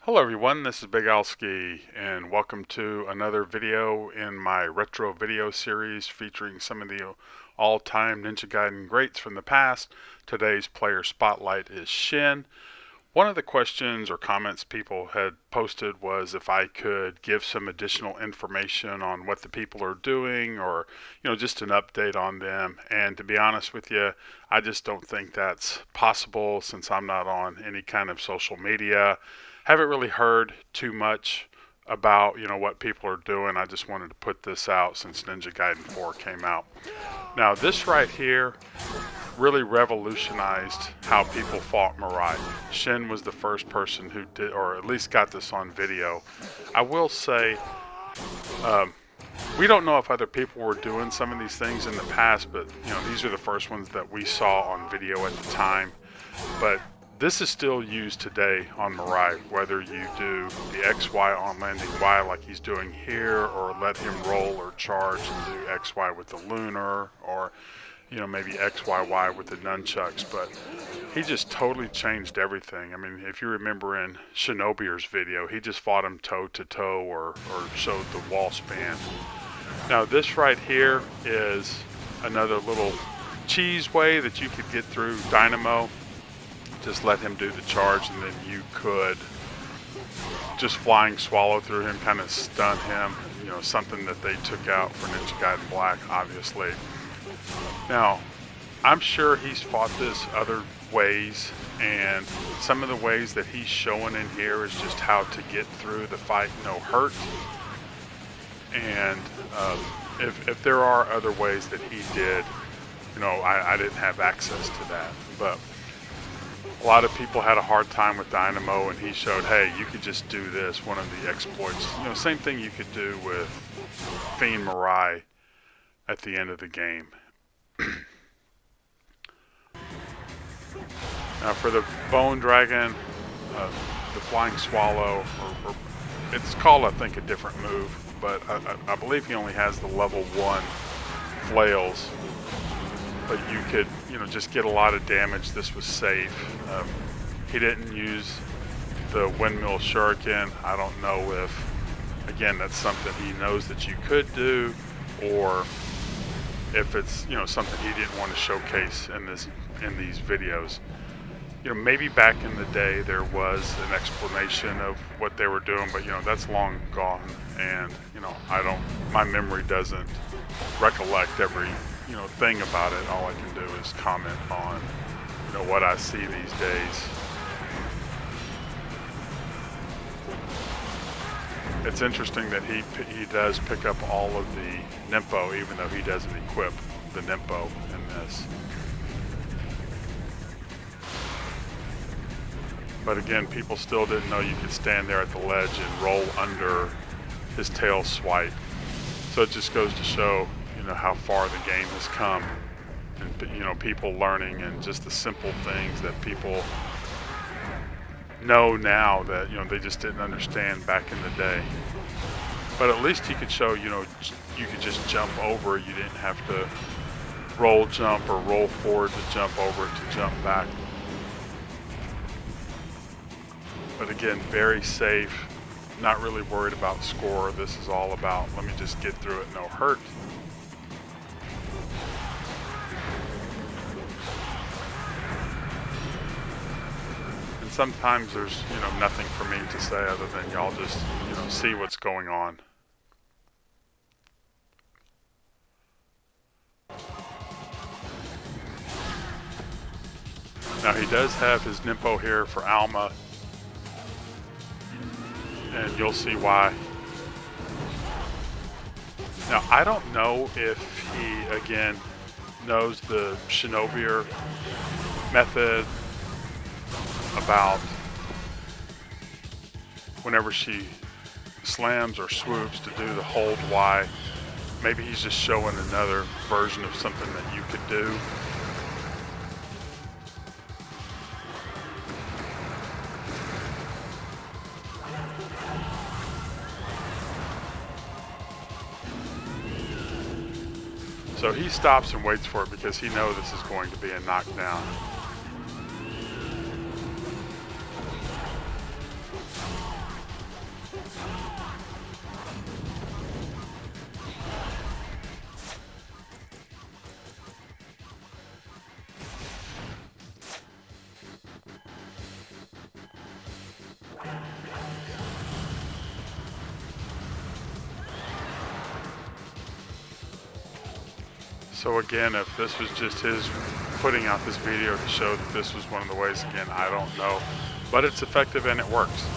Hello everyone, this is XBIGALSKIx and welcome to another video in my retro video series featuring some of the all-time Ninja Gaiden greats from the past. Today's player spotlight is Shin. One of the questions or comments people had posted was if I could give some additional information on what the people are doing, or just an update on them. And to be honest with you, I just don't think that's possible since I'm not on any kind of social media. Haven't really heard too much about what people are doing. I just wanted to put this out since Ninja Gaiden 4 came out. Now this right here really revolutionized how people fought Murai. Shin was the first person who did, or at least got this on video. I will say, we don't know if other people were doing some of these things in the past, but these are the first ones that we saw on video at the time. But this is still used today on Murai, whether you do the XY on landing Y like he's doing here, or let him roll or charge and do XY with the lunar, or maybe XYY with the nunchucks. But he just totally changed everything. I mean, if you remember in Shinobier's video, he just fought him toe to toe or showed the wall span. Now this right here is another little cheese way that you could get through Dynamo. Just let him do the charge, and then you could just flying swallow through him, kind of stun him. Something that they took out for Ninja Gaiden Black, obviously. Now, I'm sure he's fought this other ways, and some of the ways that he's showing in here is just how to get through the fight no hurt. And if there are other ways that he did, I didn't have access to that. But a lot of people had a hard time with Dynamo, and he showed, hey, you could just do this, one of the exploits. Same thing you could do with Fiend Murai at the end of the game. Now for the Bone Dragon, the Flying Swallow, or it's called, I think, a different move, but I believe he only has the level 1 flails. But you could, just get a lot of damage. This was safe. He didn't use the windmill shuriken. I don't know if, again, that's something he knows that you could do, or if it's something he didn't want to showcase in these videos. Maybe back in the day there was an explanation of what they were doing, but that's long gone, and my memory doesn't recollect every thing about it. All I can do is comment on what I see these days. It's interesting that he does pick up all of the Nimpo, even though he doesn't equip the Nimpo in this. But again, people still didn't know you could stand there at the ledge and roll under his tail swipe. So it just goes to show how far the game has come, and people learning, and just the simple things that people know now that they just didn't understand back in the day. But at least he could show you could just jump over. You didn't have to roll jump or roll forward to jump over it to jump back. But again, very safe, not really worried about score. This is all about, let me just get through it, no hurt. And sometimes there's nothing for me to say other than y'all just see what's going on. Now he does have his Nimpo here for Alma, and you'll see why. Now I don't know if he again knows the Shinobier method about whenever she slams or swoops to do the hold Y. Maybe he's just showing another version of something that you could do. So he stops and waits for it because he knows this is going to be a knockdown. So again, if this was just his putting out this video to show that this was one of the ways, again, I don't know. But it's effective and it works.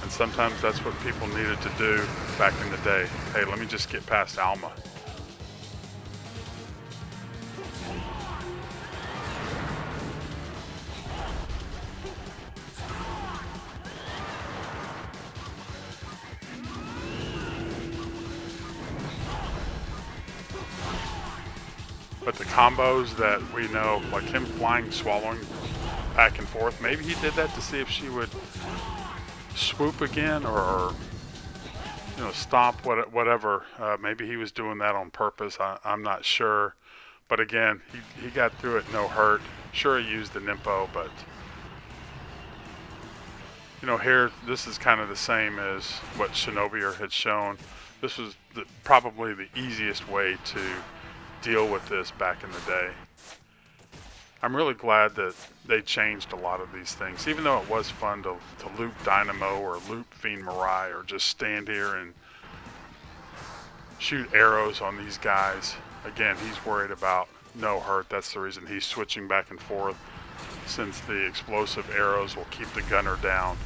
And sometimes that's what people needed to do back in the day. Hey, let me just get past Alma. But the combos that we know, like him flying, swallowing back and forth, maybe he did that to see if she would swoop again or stomp, whatever. Maybe he was doing that on purpose. I'm not sure. But again, he got through it no hurt. Sure, he used the Nimpo, but here, this is kind of the same as what Shinobi had shown. This was probably the easiest way to deal with this back in the day. I'm really glad that they changed a lot of these things, even though it was fun to loop Dynamo or loop Fiend Murai or just stand here and shoot arrows on these guys. Again, he's worried about no hurt. That's the reason he's switching back and forth, since the explosive arrows will keep the gunner down.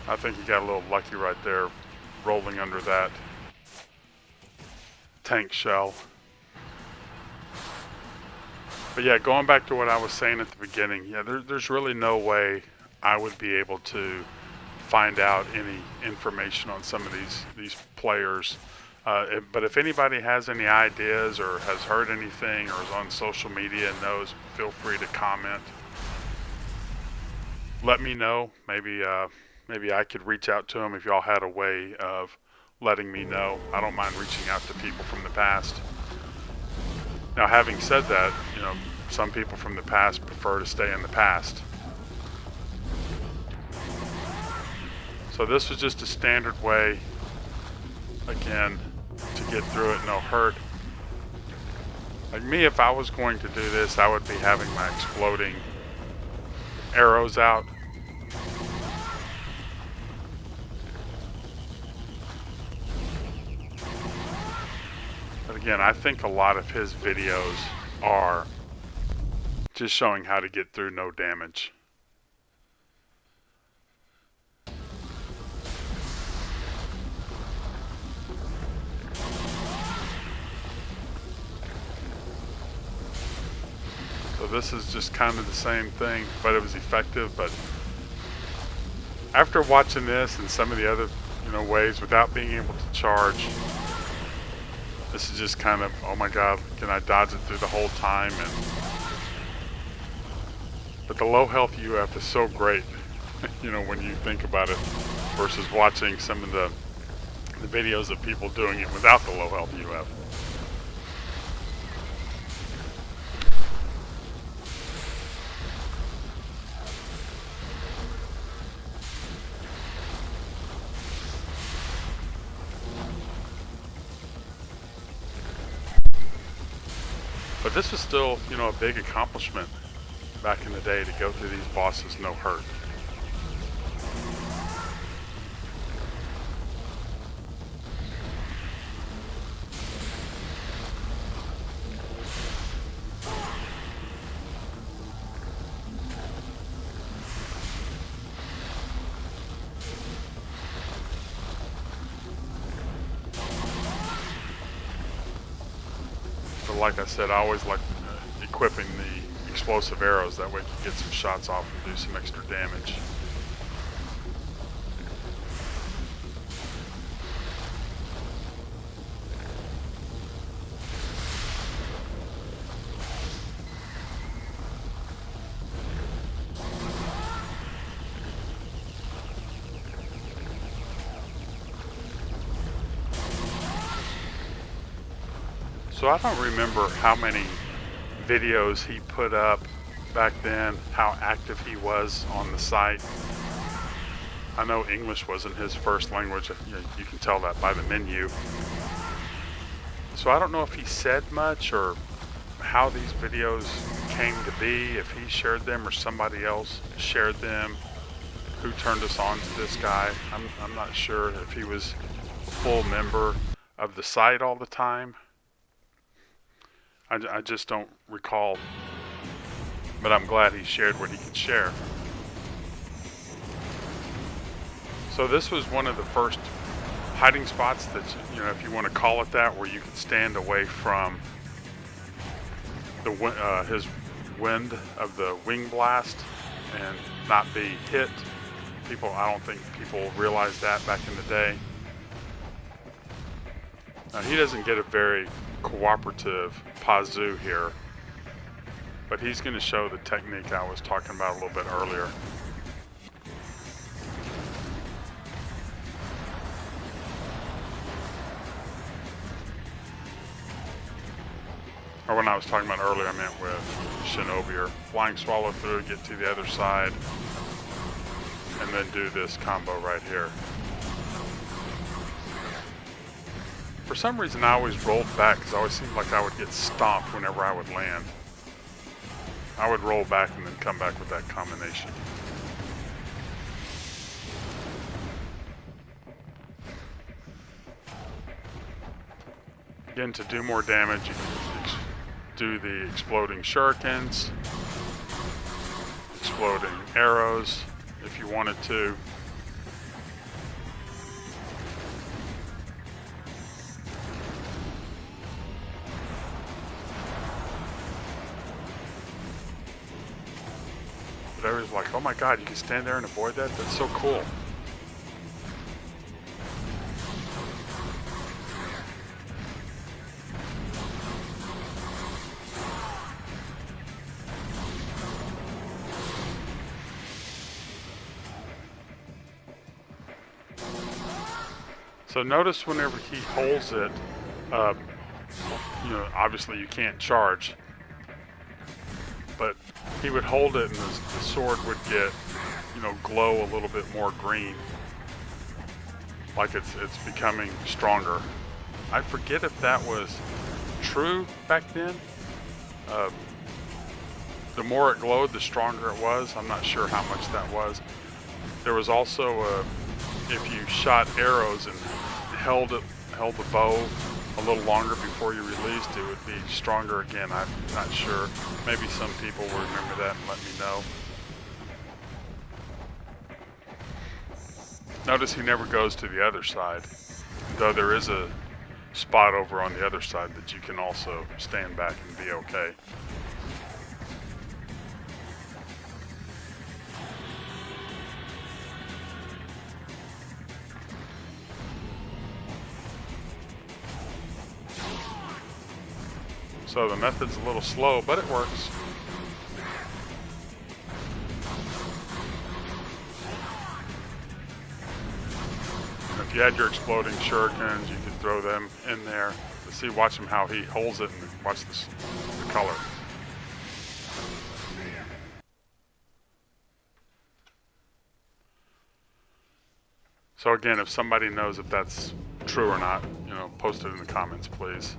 I think he got a little lucky right there, rolling under that tank shell. But yeah, going back to what I was saying at the beginning, yeah, there's really no way I would be able to find out any information on some of these players. But if anybody has any ideas or has heard anything or is on social media and knows, feel free to comment. Let me know. Maybe I could reach out to them if y'all had a way of letting me know. I don't mind reaching out to people from the past. Now, having said that, some people from the past prefer to stay in the past. So this was just a standard way, again, to get through it, no hurt. Like me, if I was going to do this, I would be having my exploding arrows out. But again, I think a lot of his videos are just showing how to get through no damage. So this is just kind of the same thing, but it was effective. But after watching this and some of the other ways without being able to charge, this is just kind of, oh my god, can I dodge it through the whole time? But the low health UF is so great, when you think about it, versus watching some of the videos of people doing it without the low health UF. But this was still, a big accomplishment back in the day to go through these bosses no hurt. But like I said, I always like equipping the explosive arrows. That way you can get some shots off and do some extra damage. So I don't remember how many videos he put up back then, how active he was on the site. I know English wasn't his first language. You can tell that by the menu. So I don't know if he said much or how these videos came to be, if he shared them or somebody else shared them, who turned us on to this guy. I'm not sure if he was a full member of the site all the time. I just don't recall, but I'm glad he shared what he could share. So this was one of the first hiding spots that, you know, if you want to call it that, where you could stand away from the his wind of the wing blast and not be hit. I don't think people realized that back in the day. Now, he doesn't get a very cooperative Paz Zuu here, but he's going to show the technique I was talking about a little bit earlier. Or when I was talking about earlier, I meant with Shinobi, or flying swallow through, get to the other side, and then do this combo right here. For some reason, I always rolled back because it always seemed like I would get stomped whenever I would land. I would roll back and then come back with that combination. Again, to do more damage, you can do the exploding shurikens, exploding arrows if you wanted to. But I was like, oh my god, you can stand there and avoid that? That's so cool. So notice whenever he holds it, you know, obviously you can't charge, but he would hold it and the sword would get, you know, glow a little bit more green, like it's becoming stronger. I forget if that was true back then. The more it glowed, the stronger it was. I'm not sure how much that was. There was also if you shot arrows and held the bow a little longer before you released, it would be stronger again. I'm not sure. Maybe some people will remember that and let me know. Notice he never goes to the other side, though there is a spot over on the other side that you can also stand back and be okay. So the method's a little slow, but it works. If you had your exploding shurikens, you could throw them in there. See, watch him how he holds it, and watch this, the color. So again, if somebody knows if that's true or not, you know, post it in the comments, please.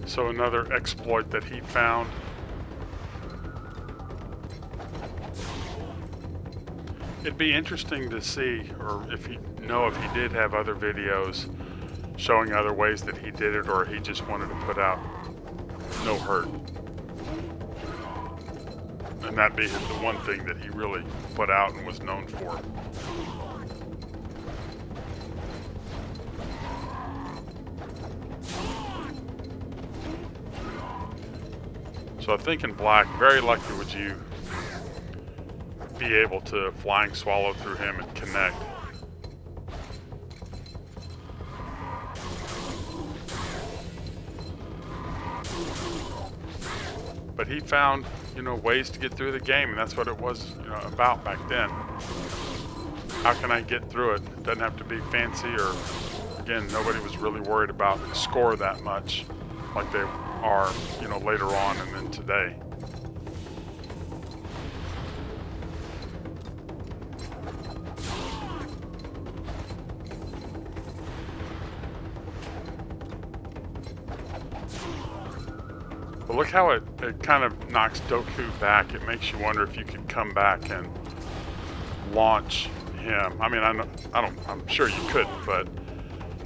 So another exploit that he found. It'd be interesting to see, or if he did have other videos showing other ways that he did it, or he just wanted to put out no hurt. And that'd be the one thing that he really put out and was known for. So I think in black, very lucky would you be able to flying swallow through him and connect. But he found, you know, ways to get through the game, and that's what it was, you know, about back then. How can I get through it? It doesn't have to be fancy, or again, nobody was really worried about the score that much like they are, you know, later on and then today. But look how it kind of knocks Doku back. It makes you wonder if you could come back and launch him. I mean, I'm sure you couldn't, but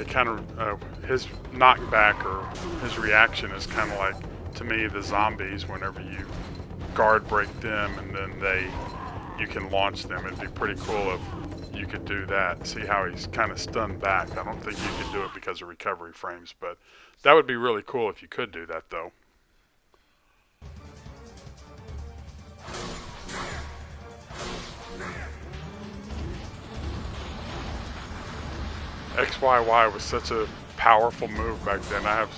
it kind of, his knockback or his reaction is kind of like, to me, the zombies, whenever you guard break them and then you can launch them. It'd be pretty cool if you could do that. See how he's kind of stunned back. I don't think you could do it because of recovery frames, but that would be really cool if you could do that, though. XYY was such a powerful move back then. I have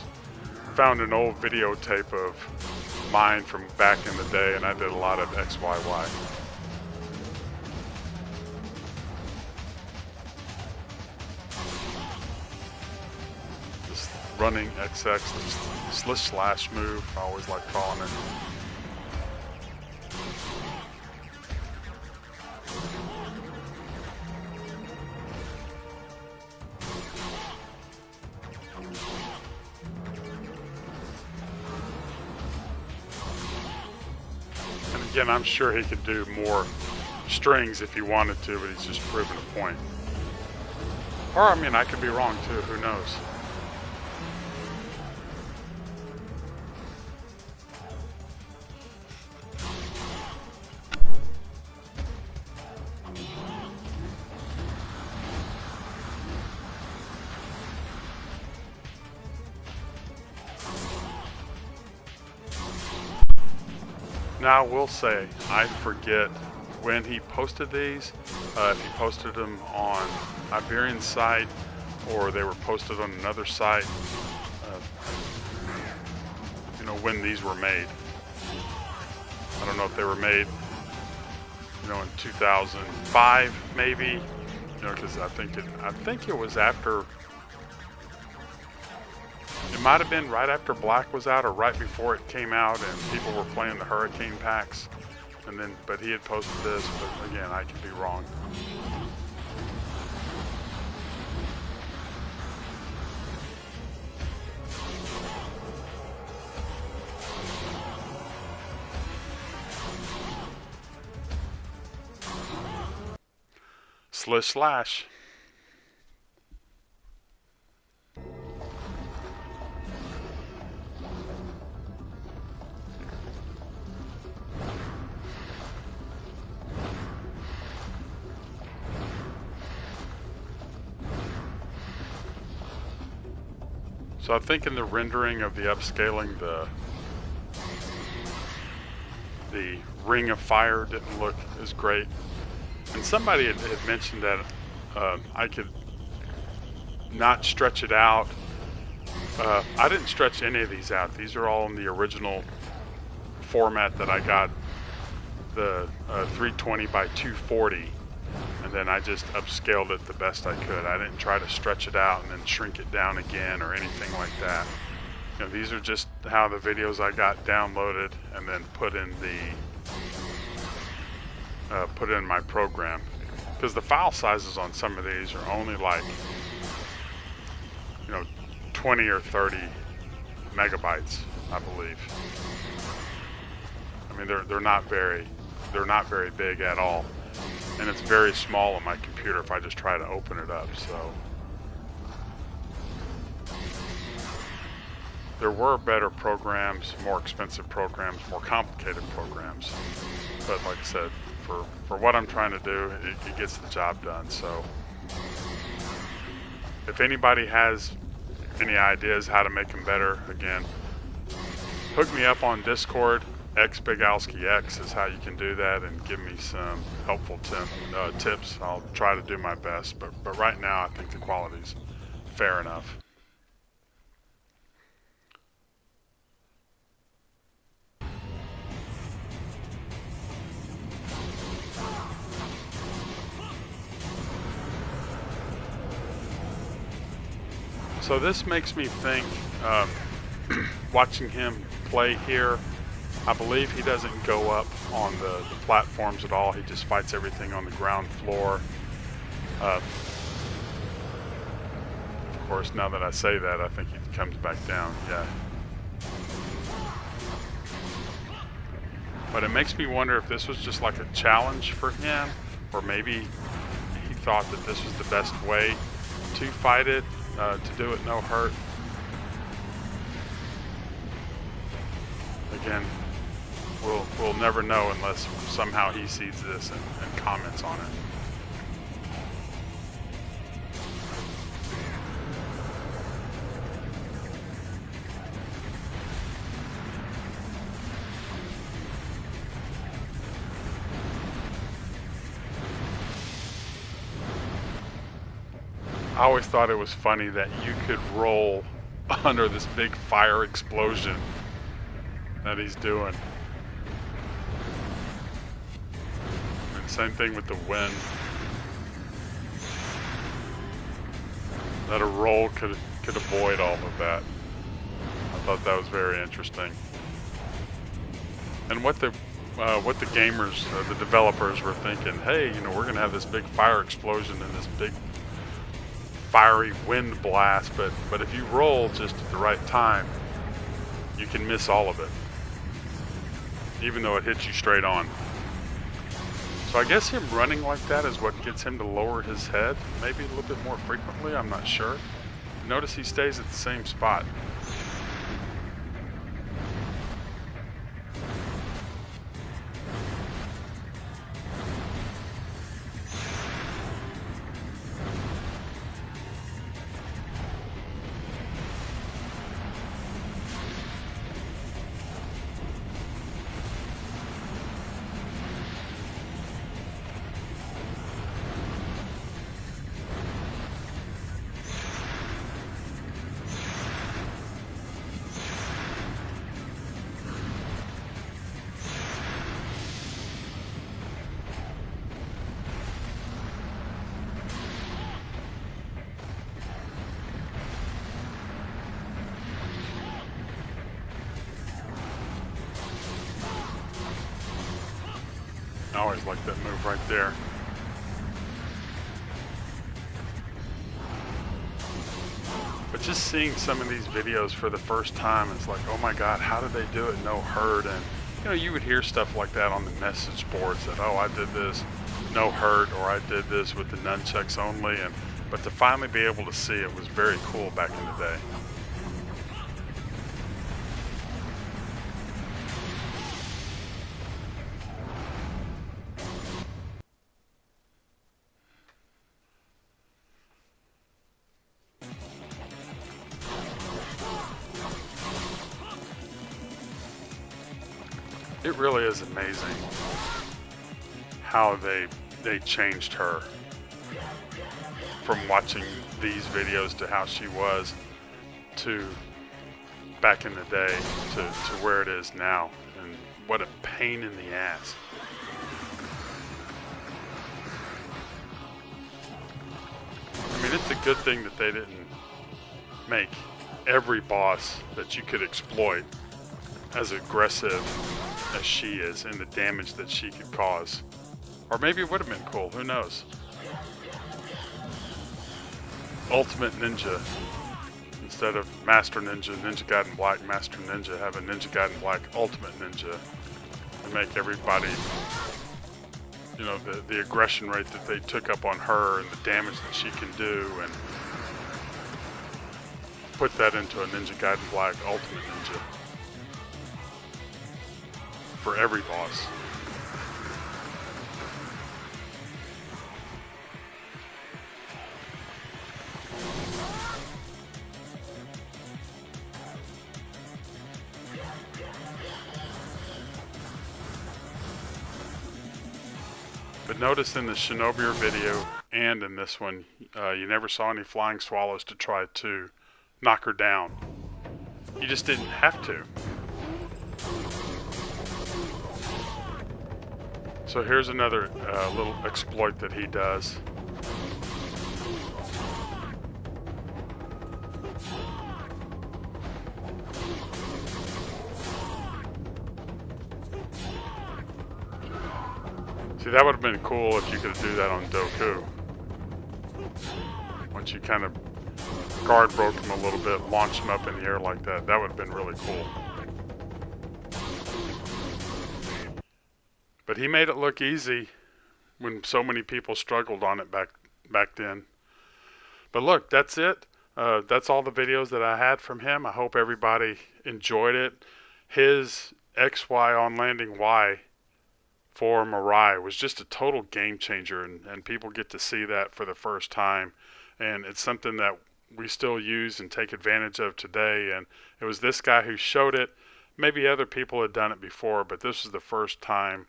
found an old videotape of mine from back in the day, and I did a lot of XYY. This running XX, this slash move, I always like calling it. Again, I'm sure he could do more strings if he wanted to, but he's just proven a point. Or, I mean, I could be wrong too, who knows? Now, I will say, I forget when he posted these, if he posted them on Iberian's site or they were posted on another site, you know, when these were made. I don't know if they were made, you know, in 2005 maybe, you know, because I think it was after. It might have been right after Black was out or right before it came out, and people were playing the Hurricane packs, and then, but he had posted this, but again, I could be wrong. Slash. So I think in the rendering of the upscaling, the ring of fire didn't look as great. And somebody had mentioned that I could not stretch it out. I didn't stretch any of these out. These are all in the original format that I got, the 320 by 240. And then I just upscaled it the best I could. I didn't try to stretch it out and then shrink it down again or anything like that. You know, these are just how the videos I got downloaded and then put in my program. Because the file sizes on some of these are only like, you know, 20 or 30 megabytes, I believe. I mean, they're not very big at all. And it's very small on my computer if I just try to open it up, so. There were better programs, more expensive programs, more complicated programs. But like I said, for what I'm trying to do, it gets the job done, so. If anybody has any ideas how to make them better, again, hook me up on Discord. xBIGALSKIx is how you can do that, and give me some helpful tips. I'll try to do my best, but right now I think the quality's fair enough. So this makes me think, watching him play here, I believe he doesn't go up on the platforms at all. He just fights everything on the ground floor. Of course, now that I say that, I think he comes back down, yeah. But it makes me wonder if this was just like a challenge for him, or maybe he thought that this was the best way to fight it, to do it no hurt. Again, we'll never know unless somehow he sees this and comments on it. I always thought it was funny that you could roll under this big fire explosion that he's doing. And same thing with the wind. That a roll could avoid all of that. I thought that was very interesting. And what the gamers, the developers were thinking, hey, you know, we're gonna have this big fire explosion and this big fiery wind blast, but if you roll just at the right time, you can miss all of it, even though it hits you straight on. So I guess him running like that is what gets him to lower his head, maybe a little bit more frequently, I'm not sure. Notice he stays at the same spot. I always like that move right there. But just seeing some of these videos for the first time, it's like, oh my God, how did they do it no hurt? And you know, you would hear stuff like that on the message boards that, oh, I did this no hurt, or I did this with the nunchucks only. But to finally be able to see it was very cool back in the day. It really is amazing how they changed her from watching these videos to how she was to back in the day to where it is now. And what a pain in the ass. I mean, it's a good thing that they didn't make every boss that you could exploit as aggressive as she is and the damage that she could cause. Or maybe it would have been cool, who knows? Ultimate Ninja. Instead of Master Ninja, Ninja Gaiden Black, Master Ninja, have a Ninja Gaiden Black Ultimate Ninja. And make everybody, you know, the aggression rate that they took up on her and the damage that she can do, and put that into a Ninja Gaiden Black Ultimate Ninja. For every boss. But notice in the Shinobi video and in this one, you never saw any flying swallows to try to knock her down. You just didn't have to. So here's another little exploit that he does. See, that would have been cool if you could do that on Doku. Once you kind of guard broke him a little bit, launched him up in the air like that, that would have been really cool. But he made it look easy when so many people struggled on it back then. But look, that's it. That's all the videos that I had from him. I hope everybody enjoyed it. His XY on landing Y for Murai was just a total game changer, and people get to see that for the first time. And it's something that we still use and take advantage of today. And it was this guy who showed it. Maybe other people had done it before, but this was the first time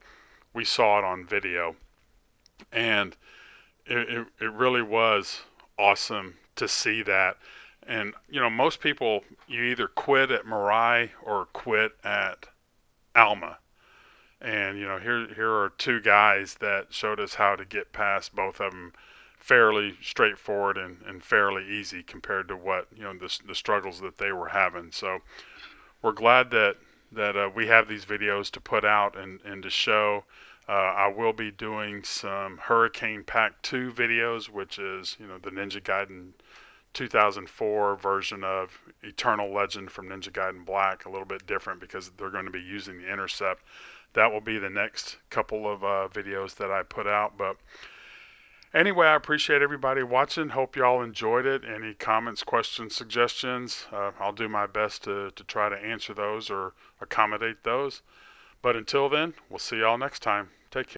we saw it on video. And it really was awesome to see that. And you know, most people, you either quit at Murai or quit at Alma. And you know, here are two guys that showed us how to get past both of them fairly straightforward and fairly easy compared to what, you know, the struggles that they were having. So we're glad that we have these videos to put out and to show. I will be doing some Hurricane Pack 2 videos, which is, you know, the Ninja Gaiden 2004 version of Eternal Legend from Ninja Gaiden Black, a little bit different because they're going to be using the Intercept. That will be the next couple of videos that I put out. But anyway, I appreciate everybody watching. Hope y'all enjoyed it. Any comments, questions, suggestions, I'll do my best to try to answer those or accommodate those. But until then, we'll see y'all next time. Take care.